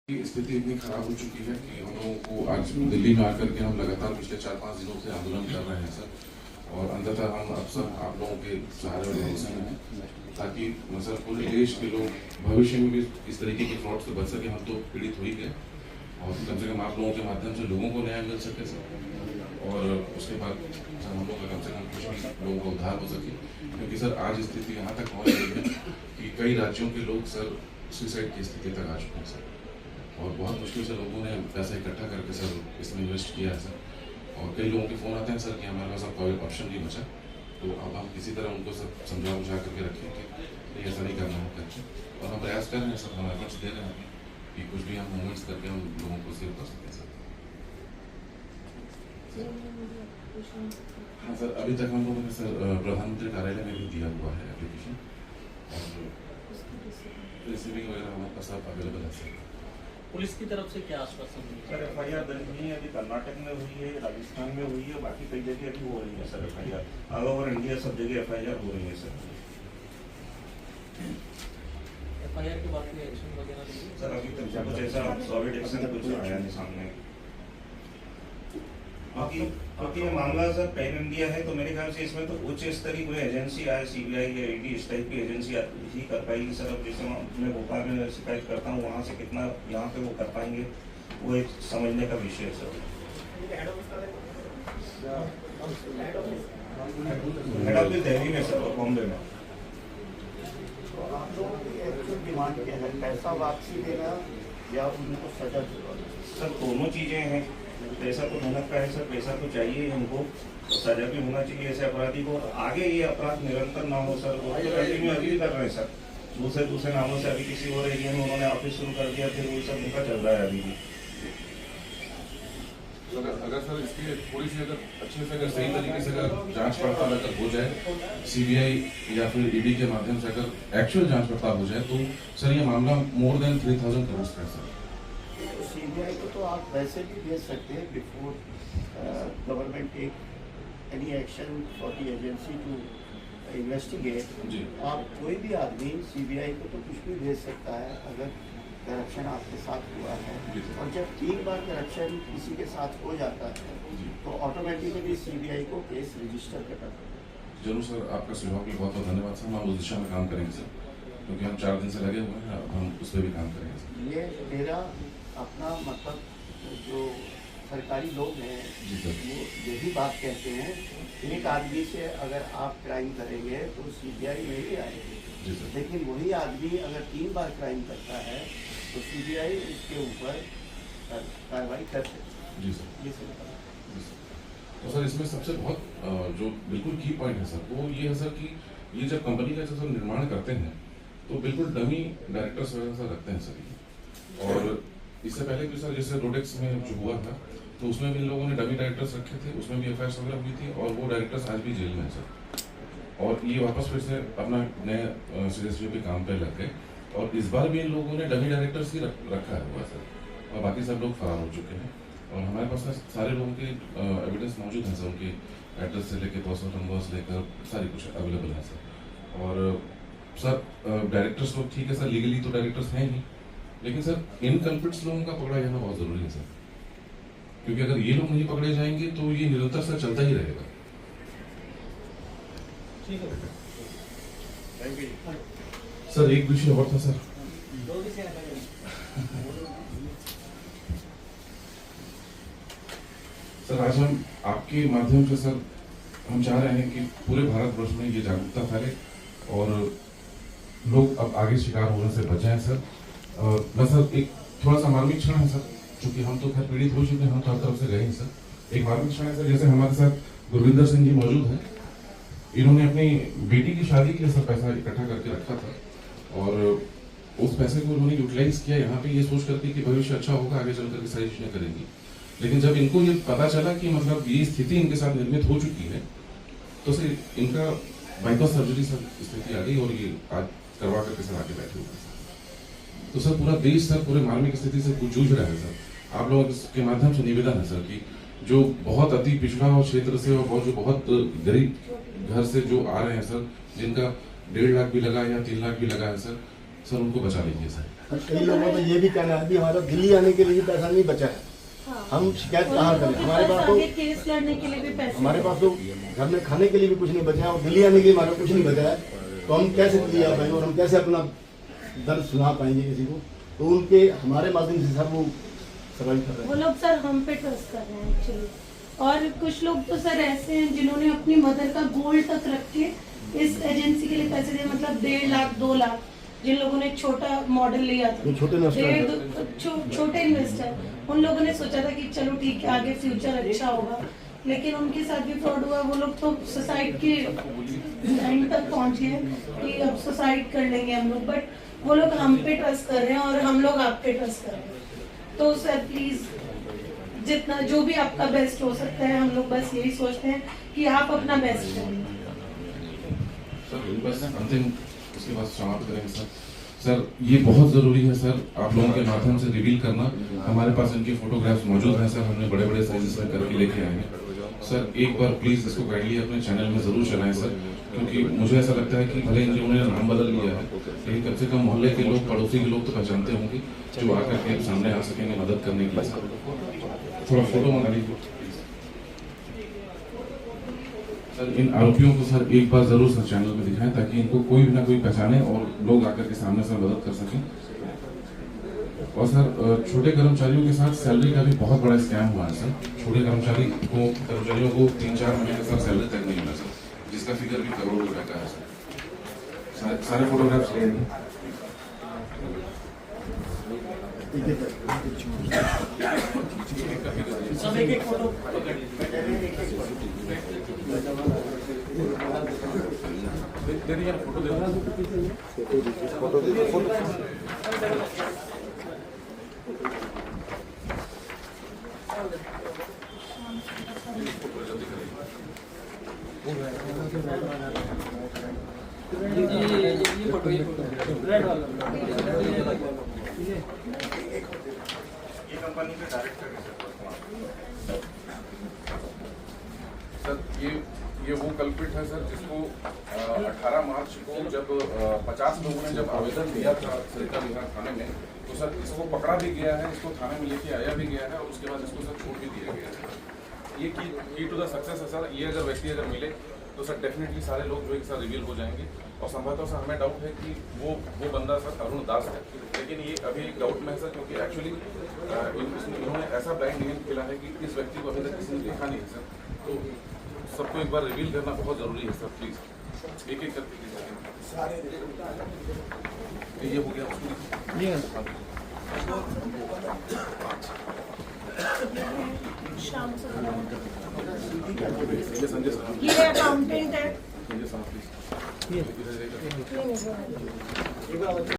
स्थिति इतनी खराब हो चुकी है कि हम लोगों को आज दिल्ली में आकर के हम लगातार पिछले 4-5 दिनों से आंदोलन कर रहे हैं सर। और अंततः हम अब सब आप लोगों के सहारे और भरोसे में हैं ताकि सर पूरे देश के लोग भविष्य में भी इस तरीके के फ्रॉड से बच सके। हम तो पीड़ित हो ही गए और कम से कम आप लोगों के माध्यम से लोगों को न्याय मिल सके सर। और उसके बाद सर हम लोग का कम से कम कुछ भी लोगों का उद्धार हो सके, क्योंकि सर आज स्थिति यहाँ तक पहुँच गई है कि कई राज्यों के लोग सर सुसाइड की स्थिति तक आ चुके हैं सर। और बहुत मुश्किल से लोगों ने पैसा इकट्ठा करके सर इसमें इन्वेस्ट किया है सर। और कई लोगों के फ़ोन आते हैं सर कि हमारे पास अब कोई ऑप्शन नहीं बचा, तो अब हम किसी तरह उनको सब समझा बुझा करके रखेंगे कि ऐसा नहीं करना है करके। और हम प्रयास कर रहे हैं सर, हम एफर्ट्स दे रहे हैं कि कुछ भी हम मूवमेंट्स करके हम लोगों को सेव कर सकें सर। हाँ सर, अभी तक हम लोगों ने सर प्रधानमंत्री कार्यालय में भी दिया हुआ है एप्लीकेशन, और रिसीविंग वगैरह हमारे पास सब अवेलेबल है सर। पुलिस की तरफ से क्या आश्वासन मिला? सर एफआईआर दर्ज नहीं है, अभी कर्नाटक में हुई है, राजस्थान में हुई है, बाकी कई जगह अभी हो रही है sir FIR. All over India सब जगह एफआईआर हो रही है सर। एफआईआर के बाद कोई एक्शन वगैरह नहीं? सर अभी तक कुछ ऐसा सॉलिड एक्शन कुछ आया नहीं सामने, क्योंकि ये मामला सर पैन इंडिया है, तो मेरे ख्याल से इसमें तो उच्च स्तरीय कोई एजेंसी आए, सीबीआई या ईडी इस टाइप की एजेंसी ही कर पाएगी सर। अब जैसे मैं भोपाल में शिकायत करता हूँ, वहाँ से कितना यहाँ पे वो कर पाएंगे, वो एक समझने का विषय है सर। हेड ऑफिस दिल्ली में सर, बॉम्बे में। तो आप लोगों की एक्चुअल डिमांड क्या है? पैसा वापसी देना या उनको सजा दिलवाना? सर दोनों चीज़ें हैं। पैसा तो मेहनत का है सर, पैसा तो चाहिए ही हमको, तो सजा भी होना चाहिए ऐसे अपराधी को। आगे ये अपराध निरंतर ना हो सर, वो तो कंटिन्यू अभी भी कर रहे हैं सर, दूसरे नामों से। अभी किसी और एरिया में उन्होंने ऑफिस शुरू कर दिया, फिर वो सब उनका चल रहा है अभी भी। अगर सर इसके थोड़ी सी अगर अच्छे से अगर सही तरीके से अगर जांच पड़ताल अगर हो जाए सीबीआई या फिर ईडी के माध्यम से अगर एक्चुअल जांच पड़ताल हो जाए, तो सर ये मामला मोर देन 3000 करोड़ का है सर। सीबीआई को तो आप वैसे भी भेज सकते हैं before government take any action for the agency to investigate. आप कोई भी आदमी सीबीआई को तो कुछ भी भेज सकता है अगर करप्शन आपके साथ हुआ है। और जब 3 बार करप्शन किसी के साथ हो जाता है तो ऑटोमेटिकली सीबीआई को केस रजिस्टर करना पड़ता है। जरूर सर, आपका सुझाव के लिए बहुत बहुत धन्यवाद सर। हम उस दिशा में काम करेंगे सर, क्योंकि हम 4 दिन से लगे हुए हैं, अब हम उस पर भी काम करेंगे सर। ये मेरा अपना मतलब जो सरकारी लोग हैं वो यही बात कहते हैं, एक आदमी से अगर आप क्राइम करेंगे तो सीबीआई नहीं आएगी, लेकिन वही आदमी अगर 3 बार क्राइम करता है तो सीबीआई उसके ऊपर कार्रवाई कर सकती है। जी सर। ये सर, तो सर इसमें सबसे बहुत जो बिल्कुल की पॉइंट है सर, वो ये है सर कि ये जब कंपनी का जब निर्माण करते हैं तो बिल्कुल डमी डायरेक्टर्स वगैरह सर रखते हैं सर। और इससे पहले भी सर जैसे रोडेक्स में जो हुआ था, तो उसमें भी इन लोगों ने डमी डायरेक्टर्स रखे थे, उसमें भी एफआईआर वगैरह हुई थी, और वो डायरेक्टर्स आज भी जेल में हैं सर। और ये वापस फिर से अपना नए सीरियसली पे काम पे लग गए, और इस बार भी इन लोगों ने डमी डायरेक्टर्स ही रखा हुआ सर, और बाकी सब लोग फरार हो चुके हैं। और हमारे पास सारे लोगों के एविडेंस मौजूद हैं सर, उनके एड्रेस से लेकर पर्सनल नंबर्स लेकर सारी कुछ अवेलेबल है सर। और सर डायरेक्टर्स लोग ठीक है सर, लीगली तो डायरेक्टर्स हैं ही, लेकिन सर इन कल्प्रिट्स लोगों का पकड़ा जाना बहुत जरूरी है सर, क्योंकि अगर ये लोग नहीं पकड़े जाएंगे तो ये निरंतर सर चलता ही रहेगा। ठीक है सर एक विषय और था सर, सर आज हम आपके माध्यम से सर हम चाह रहे हैं कि पूरे भारतवर्ष में ये जागरूकता फैले और लोग अब आगे शिकार होने से बच जाएं सर। मैं सर एक थोड़ा सा मार्मिक क्षण है सर, चूंकि हम तो खैर पीड़ित हो चुके हैं, हम तो हर तरफ से गए हैं सर। एक मार्मिक क्षण है सर, जैसे हमारे साथ गुरविंदर सिंह जी मौजूद हैं, इन्होंने अपनी बेटी की शादी के लिए सर पैसा इकट्ठा करके रखा था, और उस पैसे को उन्होंने यूटिलाइज किया यहाँ पे ये सोच करके कि भविष्य अच्छा होगा, आगे चल करके सारी चीजें करेंगी। लेकिन जब इनको ये पता चला कि मतलब ये स्थिति इनके साथ निर्मित हो चुकी है, तो सर इनका बाईपास सर्जरी सर स्थिति आ गई, और ये आज करवा करके सर आगे बैठे हुए हैं। तो सर पूरा देश सर पूरे मार्मिक स्थिति से जूझ रहा है सर। आप लोगों के माध्यम से निवेदन है सर कि जो बहुत अति पिछड़ा क्षेत्र से और जो बहुत गरीब घर से जो आ रहे हैं सर, जिनका 1.5 लाख भी लगा या 3 लाख भी लगा है सर, उनको बचा लीजिए सर। कई लोगों का ये भी कहना है कि हमारा दिल्ली आने के लिए पैसा नहीं बचा है, हम शिकायत कहाँ करें। हमारे पास तो केस लड़ने के लिए भी पैसे हमारे पास तो घर में खाने के लिए भी कुछ नहीं बचा है और दिल्ली आने के लिए हमारा कुछ नहीं बचा है, तो हम कैसे दिल्ली आ पाएंगे और हम कैसे अपना दर्द सुना पाएंगे किसी को। तो उनके हमारे माध्यम से सर वो सर्वाइव कर रहे वो हैं। लोग सर हम पे ट्रस्ट कर रहे हैं एक्चुअली। और कुछ लोग तो सर ऐसे हैं जिन्होंने अपनी मदर का गोल्ड तक रख के इस एजेंसी के लिए पैसे दिए, मतलब 1.5 लाख 2 लाख। जिन लोगों ने छोटा मॉडल लिया था, जो छोटे इन्वेस्टर छोटे इन्वेस्टर, उन लोगों ने सोचा था कि चलो ठीक है आगे फ्यूचर अच्छा होगा, लेकिन उनके साथ भी फ्रॉड हुआ। वो लोग तो सुसाइड के एंड तक पहुंच गए कि अब सुसाइड कर लेंगे हम लोग, बट वो लोग हम पे ट्रस्ट कर रहे हैं और हम लोग आप पे ट्रस्ट कर रहे हैं। तो सर प्लीज जितना जो भी आपका बेस्ट हो सकता है, हम लोग बस यही सोचते हैं कि आप अपना बेस्ट करें। सर बस अंतिम उसके बाद समाप्त करेंगे सर। सर ये बहुत ज़रूरी है सर, आप लोगों के माध्यम से रिवील करना। हमारे पास इनके फोटोग्राफ्स मौजूद हैं सर, हमने बड़े बड़े साइजेस में करके लेके आए हैं सर। एक बार प्लीज़ इसको काइंडली अपने चैनल में ज़रूर चलाएं सर, क्योंकि मुझे ऐसा लगता है कि भले इन लोगों ने नाम बदल लिया है, लेकिन कम से कम मोहल्ले के लोग, पड़ोसी के लोग तो पहचानते होंगे, जो आकर के सामने आ सकेंगे मदद करने के लिए। थोड़ा फोटो मंगा लीजिए सर। इन आरोपियों को सर एक बार जरूर सर चैनल में दिखाएं, ताकि इनको कोई ना कोई पहचाने और लोग आकर के सामने से मदद कर सकें। और सर छोटे कर्मचारियों के साथ सैलरी का भी बहुत बड़ा स्कैम हुआ है सर। छोटे कर्मचारियों को 3-4 महीने का सर सैलरी तक नहीं मिला सर, जिसका फिगर भी करोड़ों रुपए का है सर। सारे फोटोग्राफ्स ले लेंगे। सब एक फोटो पकड़ लीजिए। दे दीजिए ना, फोटो दे ये फोटो रेड वाला ये कंपनी के डायरेक्टर है सर। ये वो कल्प्रिट है सर, जिसको 18 मार्च को जब 50 लोगों ने जब आवेदन दिया था सरिता विहार थाने में, तो सर इसको पकड़ा भी गया है, इसको थाने में लेके आया भी गया है और उसके बाद इसको सर छोड़ भी दिया गया है। ये की टू द सक्सेस है सर। ये अगर व्यक्ति अगर मिले तो सर डेफिनेटली सारे लोग जो है सर रिवील हो जाएंगे। और संभवतः सर हमें डाउट है कि वो बंदा सर अरुण दास है, लेकिन ये अभी एक डाउट में है सर, क्योंकि एक्चुअली इन्होंने ऐसा ब्लाइंड गेम खेला है कि इस व्यक्ति को अभी तक किसी ने देखा नहीं है सर। तो सबको एक बार रिवील करना बहुत ज़रूरी है सर, प्लीज़ एक करके ये हो गया शाम से संजय सर, ये अकाउंटेंट है। Sanjay sir please.